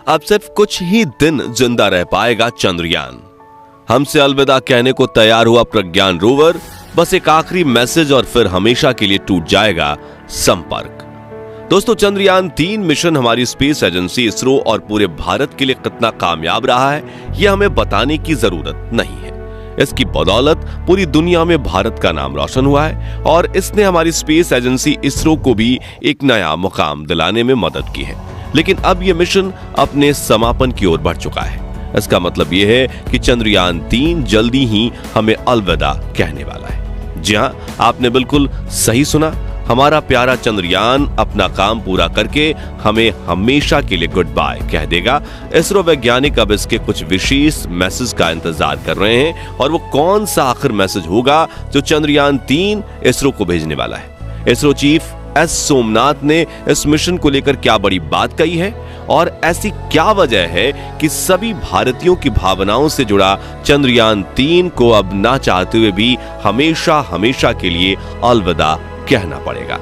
अब सिर्फ कुछ ही दिन जिंदा रह पाएगा चंद्रयान। हमसे अलविदा कहने को तैयार हुआ प्रज्ञान रोवर बस एक आखिरी मैसेज और फिर हमेशा के लिए टूट जाएगा संपर्क। दोस्तों, चंद्रयान 3 मिशन हमारी स्पेस एजेंसी इसरो और पूरे भारत के लिए कितना कामयाब रहा है, यह हमें बताने की जरूरत नहीं है। इसकी बदौलत पूरी दुनिया में भारत का नाम रोशन हुआ है और इसने हमारी स्पेस एजेंसी इसरो को भी एक नया मुकाम दिलाने में मदद की है। लेकिन अब यह मिशन अपने समापन की ओर बढ़ चुका है। इसका मतलब यह है कि चंद्रयान 3 जल्दी ही हमें अलविदा कहने वाला है। जी हां, आपने बिल्कुल सही सुना। हमारा प्यारा चंद्रयान अपना काम पूरा करके हमें हमेशा के लिए गुड बाय कह देगा। इसरो वैज्ञानिक अब इसके कुछ विशेष मैसेज का इंतजार कर रहे हैं और वो कौन सा आखिर मैसेज होगा जो चंद्रयान 3 इसरो को भेजने वाला है। इसरो चीफ एस सोमनाथ ने इस मिशन को लेकर क्या बड़ी बात कही है और ऐसी क्या वजह है कि सभी भारतीयों की भावनाओं से जुड़ा चंद्रयान 3 को अब ना चाहते हुए भी हमेशा हमेशा के लिए अलविदा कहना पड़ेगा,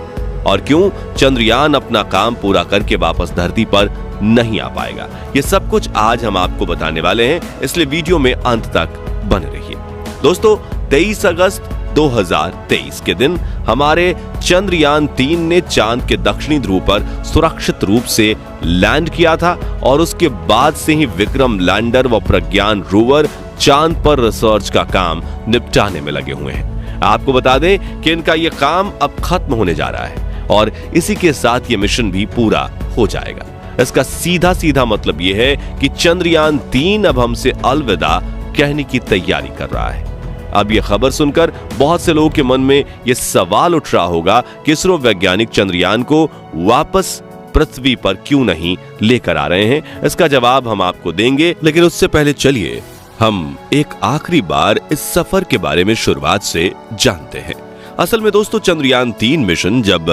और क्यों चंद्रयान अपना काम पूरा करके वापस धरती पर नहीं आ पाएगा, ये सब कुछ आज हम आपको बताने वाले हैं, इसलिए वीडियो में अंत तक बने रहिए। दोस्तों, 23 अगस्त 2023 के दिन हमारे चंद्रयान 3 ने चांद के दक्षिणी ध्रुव पर सुरक्षित रूप से लैंड किया था और उसके बाद से ही विक्रम लैंडर व प्रज्ञान रोवर चांद पर रिसर्च का काम निपटाने में लगे हुए हैं। आपको बता दें कि इनका यह काम अब खत्म होने जा रहा है और इसी के साथ यह मिशन भी पूरा हो जाएगा। इसका सीधा सीधा मतलब यह है कि चंद्रयान 3 अब हमसे अलविदा कहने की तैयारी कर रहा है। अब यह खबर सुनकर बहुत से लोगों के मन में यह सवाल उठ रहा होगा कि इसरो वैज्ञानिक चंद्रयान को वापस पृथ्वी पर क्यों नहीं लेकर आ रहे हैं। इसका जवाब हम आपको देंगे, लेकिन उससे पहले चलिए हम एक आखिरी बार इस सफर के बारे में शुरुआत से जानते हैं। असल में दोस्तों, चंद्रयान 3 मिशन जब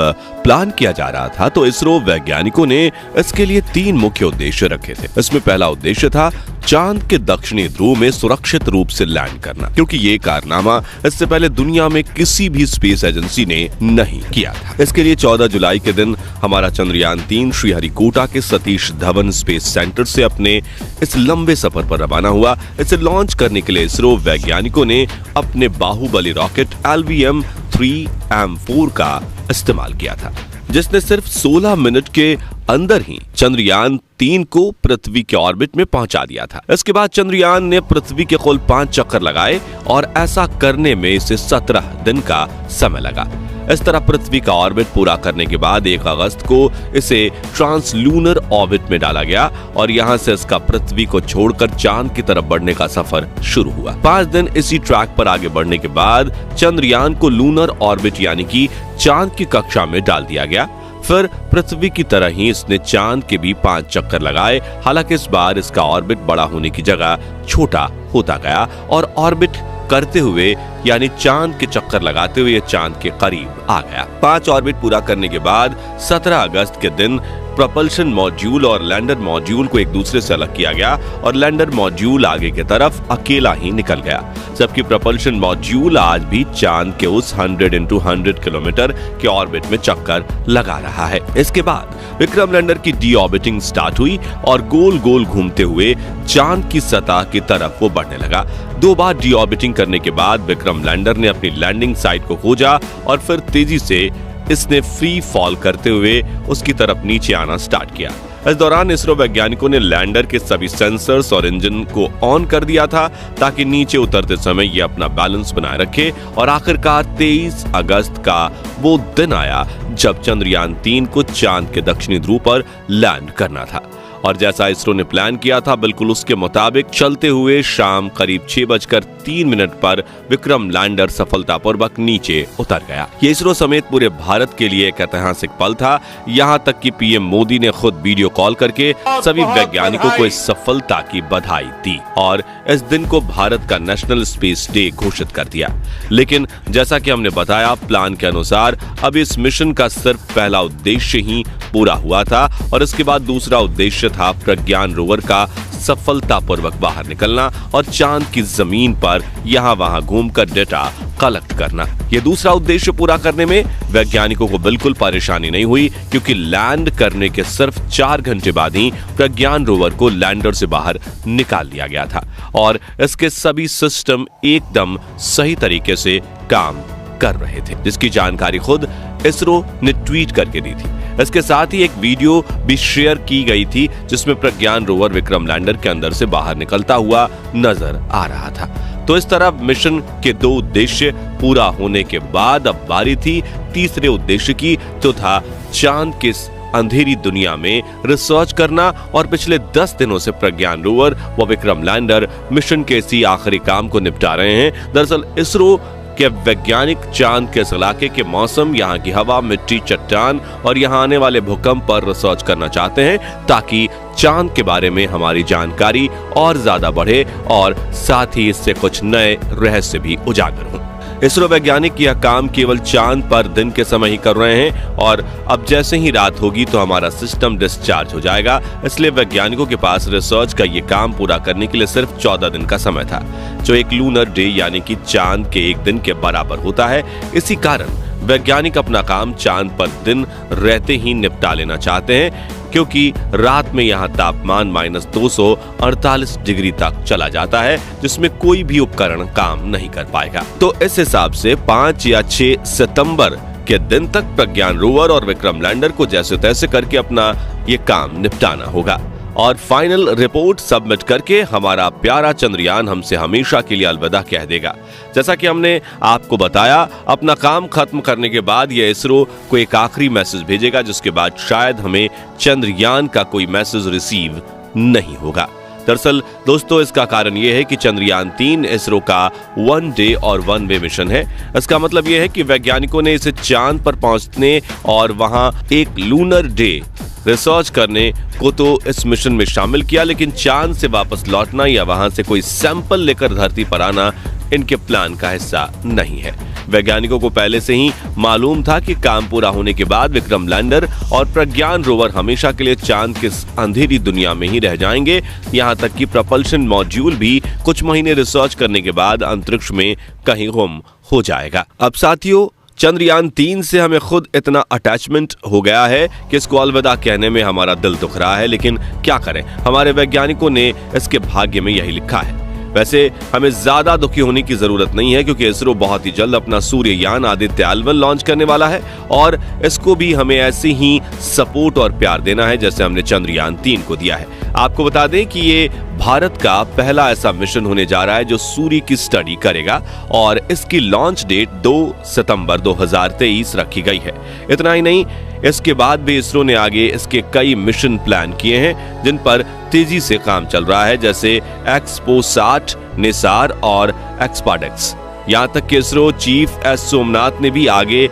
प्लान किया जा रहा था तो इसरो वैज्ञानिकों ने इसके लिए 3 मुख्य उद्देश्य रखे थे। इसमें पहला उद्देश्य था चांद के दक्षिणी ध्रुव में सुरक्षित रूप से लैंड करना, क्योंकि ये कारनामा इससे पहले दुनिया में किसी भी स्पेस एजेंसी ने नहीं किया था। इसके लिए 14 जुलाई के दिन हमारा चंद्रयान 3 श्रीहरिकोटा के सतीश धवन स्पेस सेंटर से अपने इस लंबे सफर पर रवाना हुआ। इसे लॉन्च करने के लिए इसरो वैज्ञानिकों ने अपने बाहुबली रॉकेट LVM-3M4 का इस्तेमाल किया था, जिसने सिर्फ 16 मिनट के अंदर ही चंद्रयान 3 को पृथ्वी के ऑर्बिट में पहुंचा दिया था। इसके बाद चंद्रयान ने पृथ्वी के कुल 5 चक्कर लगाए और ऐसा करने में इसे 17 दिन का समय लगा। इस तरह पृथ्वी का ऑर्बिट पूरा करने के बाद 1 अगस्त को इसे ट्रांसलूनर ऑर्बिट में डाला गया और यहां से इसका पृथ्वी को छोड़कर चांद की तरफ बढ़ने का सफर शुरू हुआ। 5 दिन इसी ट्रैक पर आगे बढ़ने के बाद चंद्रयान को लूनर ऑर्बिट यानी कि चांद की कक्षा में डाल दिया गया। फिर पृथ्वी की तरह ही इसने चांद के भी 5 चक्कर लगाए। हालांकि इस बार इसका ऑर्बिट बड़ा होने की जगह छोटा होता गया और ऑर्बिट करते हुए यानी चांद के चक्कर लगाते हुए चांद के करीब आ गया। 5 ऑर्बिट पूरा करने के बाद 17 अगस्त के दिन प्रोपल्शन मॉड्यूल और लैंडर मॉड्यूल को एक दूसरे से अलग किया गया और लैंडर मॉड्यूल आगे की तरफ अकेला ही निकल गया, जबकि प्रोपल्शन मॉड्यूल आज भी चांद के उस 100x100 किलोमीटर के ऑर्बिट में चक्कर लगा रहा है। इसके बाद विक्रम लैंडर की डी ऑर्बिटिंग स्टार्ट हुई और गोल गोल घूमते हुए चांद की सतह की तरफ वो बढ़ने लगा। 2 बार डी ऑर्बिटिंग करने के बाद विक्रम लैंडर ने अपनी लैंडिंग साइट को खोजा और फिर तेजी से इसने फ्री फॉल करते हुए उसकी तरफ नीचे आना स्टार्ट किया। इस दौरान इसरो वैज्ञानिकों ने लैंडर के सभी सेंसर्स और इंजन को ऑन कर दिया था ताकि नीचे उतरते समय ये अपना बैलेंस बनाए रखे और आखिरकार 23 अगस्त का वो दिन आया जब चंद्रयान 3 को चांद के दक्षिणी ध्रुव पर लैंड करना था। और जैसा इसरो ने प्लान किया था बिल्कुल उसके मुताबिक चलते हुए शाम करीब 6:03 पर विक्रम लैंडर सफलतापूर्वक नीचे उतर गया। ये इसरो समेत पूरे भारत के लिए एक ऐतिहासिक पल था। यहाँ तक कि पीएम मोदी ने खुद वीडियो कॉल करके सभी वैज्ञानिकों को इस सफलता की बधाई दी और इस दिन को भारत का नेशनल स्पेस डे घोषित कर दिया। लेकिन जैसा कि हमने बताया, प्लान के अनुसार अब इस मिशन का सिर्फ पहला उद्देश्य ही पूरा हुआ था और इसके बाद दूसरा उद्देश्य था प्रज्ञान रोवर का सफलतापूर्वक बाहर निकलना और चांद की जमीन पर यहां वहां घूमकर डेटा कलेक्ट करना। ये दूसरा उद्देश्य पूरा करने में वैज्ञानिकों को बिल्कुल परेशानी नहीं हुई, क्योंकि लैंड करने के सिर्फ 4 घंटे बाद ही प्रज्ञान रोवर को लैंडर से बाहर निकाल लिया गया था और इसके सभी सिस्टम एकदम सही तरीके से काम कर रहे थे, जिसकी जानकारी खुद इसरो ने ट्वीट करके दी थी। इसके साथ ही एक वीडियो भी शेयर की गई थी जिसमें प्रज्ञान रोवर विक्रम लैंडर के अंदर से बाहर निकलता हुआ नजर आ रहा था। तो इस तरह मिशन के 2 उद्देश्य पूरा होने के बाद अब बारी थी तीसरे उद्देश्य की, जो था चांद के अंधेरी दुनिया में रिसर्च करना। और पिछले 10 दिनों से प्रज्ञान रोवर व विक्रम लैंडर मिशन के इसी आखिरी काम को निपटा रहे हैं। दरअसल इसरो के वैज्ञानिक चांद के इस इलाके के मौसम, यहाँ की हवा, मिट्टी, चट्टान और यहाँ आने वाले भूकंप पर रिसर्च करना चाहते हैं, ताकि चांद के बारे में हमारी जानकारी और ज्यादा बढ़े और साथ ही इससे कुछ नए रहस्य भी उजागर हों। इसरो वैज्ञानिक यह काम केवल चांद पर दिन के समय ही कर रहे हैं और अब जैसे ही रात होगी तो हमारा सिस्टम डिस्चार्ज हो जाएगा। इसलिए वैज्ञानिकों के पास रिसर्च का ये काम पूरा करने के लिए सिर्फ 14 दिन का समय था, जो एक लूनर डे यानी कि चांद के एक दिन के बराबर होता है। इसी कारण वैज्ञानिक अपना काम चांद पर दिन रहते ही निपटा लेना चाहते हैं, क्योंकि रात में यहाँ तापमान -248 डिग्री तक चला जाता है, जिसमें कोई भी उपकरण काम नहीं कर पाएगा। तो इस हिसाब से 5 या 6 सितंबर के दिन तक प्रज्ञान रोवर और विक्रम लैंडर को जैसे तैसे करके अपना ये काम निपटाना होगा और फाइनल रिपोर्ट सबमिट करके हमारा प्यारा चंद्रयान हमसे हमेशा के लिए अलविदा कह देगा। जैसा कि हमने आपको बताया, अपना काम खत्म करने के बाद यह इसरो को एक आखिरी मैसेज भेजेगा, जिसके बाद शायद हमें चंद्रयान का कोई मैसेज रिसीव नहीं होगा। दरअसल दोस्तों, इसका कारण यह है कि चंद्रयान 3 इसरो का 1 डे और 1 वे मिशन है। इसका मतलब यह है कि वैज्ञानिकों ने इसे चांद पर पहुंचने और वहां एक लूनर डे रिसर्च करने को तो इस मिशन में शामिल किया, लेकिन चांद से वापस लौटना या वहां से कोई सैंपल लेकर धरती पर आना इनके प्लान का हिस्सा नहीं है। वैज्ञानिकों को पहले से ही मालूम था कि काम पूरा होने के बाद विक्रम लैंडर और प्रज्ञान रोवर हमेशा के लिए चांद की अंधेरी दुनिया में ही रह जाएंगे। यहां तक कि प्रपल्शन मॉड्यूल भी कुछ महीने रिसर्च करने के बाद अंतरिक्ष में कहीं गुम हो जाएगा। अब साथियों, चंद्रयान 3 से हमें खुद इतना अटैचमेंट हो गया है कि इसको अलविदा कहने में हमारा दिल दुख रहा है, लेकिन क्या करें, हमारे वैज्ञानिकों ने इसके भाग्य में यही लिखा है। वैसे हमें ज्यादा दुखी होने की जरूरत नहीं है, क्योंकि इसरो बहुत ही जल्द अपना सूर्ययान आदित्य L1 लॉन्च करने वाला है और इसको भी हमें ऐसे ही सपोर्ट और प्यार देना है जैसे हमने चंद्रयान 3 को दिया है। आपको बता दें कि ये भारत का पहला ऐसा मिशन होने जा रहा है जो सूर्य की स्टडी करेगा और इसकी लॉन्च डेट 2 सितंबर 2023 रखी गई है। इतना ही नहीं, इसके बाद भी इसरो ने आगे इसके कई मिशन प्लान किए हैं जिन पर तेजी से काम चल रहा है, जैसे एक्सपोसैट, निसार और एक्सपार्डेक्स। यहां तक कि इसरो चीफ एस सोमनाथ ने भी आगे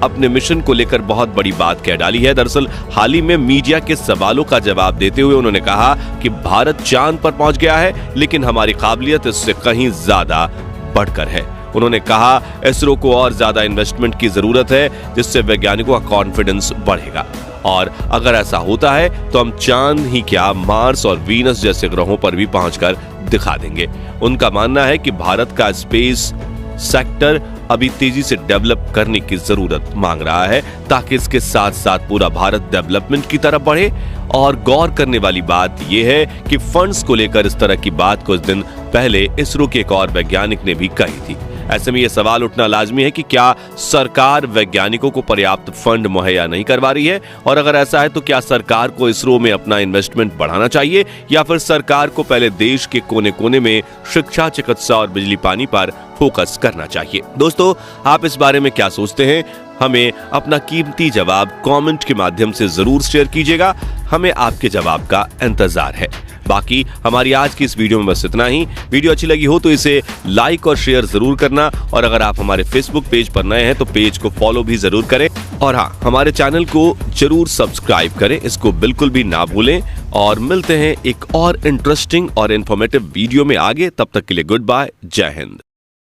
अपने मिशन को लेकर बहुत बड़ी बात कह डाली है। दरअसल हाल ही में मीडिया के सवालों का जवाब देते हुए उन्होंने कहा कि भारत चांद पर पहुंच गया है, लेकिन हमारी काबिलियत इससे कहीं ज्यादा बढ़कर है। उन्होंने कहा इसरो को और ज्यादा इन्वेस्टमेंट की जरूरत है, जिससे वैज्ञानिकों का कॉन्फिडेंस बढ़ेगा और अगर ऐसा होता है तो हम चांद ही क्या, मार्स और वीनस जैसे ग्रहों पर भी पहुंचकर दिखा देंगे। उनका मानना है कि भारत का स्पेस सेक्टर अभी तेजी से डेवलप करने की जरूरत मांग रहा है, ताकि इसके साथ साथ पूरा भारत डेवलपमेंट की तरफ बढ़े। और गौर करने वाली बात यह है कि फंड्स को लेकर इस तरह की बात कुछ दिन पहले इसरो के एक और वैज्ञानिक ने भी कही थी। ऐसे में यह सवाल उठना लाजमी है कि क्या सरकार वैज्ञानिकों को पर्याप्त फंड मुहैया नहीं करवा रही है, और अगर ऐसा है तो क्या सरकार को इसरो में अपना इन्वेस्टमेंट बढ़ाना चाहिए, या फिर सरकार को पहले देश के कोने कोने में शिक्षा, चिकित्सा और बिजली पानी पर फोकस करना चाहिए। दोस्तों, आप इस बारे में क्या सोचते हैं? हमें अपना कीमती जवाब कमेंट के माध्यम से जरूर शेयर कीजिएगा। हमें आपके जवाब का इंतजार है। बाकी हमारी आज की इस वीडियो में बस इतना ही। वीडियो अच्छी लगी हो तो इसे लाइक और शेयर जरूर करना, और अगर आप हमारे फेसबुक पेज पर नए हैं तो पेज को फॉलो भी जरूर करें, और हाँ, हमारे चैनल को जरूर सब्सक्राइब करें, इसको बिल्कुल भी ना भूलें। और मिलते हैं एक और इंटरेस्टिंग और इंफॉर्मेटिव वीडियो में आगे। तब तक के लिए गुड बाय, जय हिंद।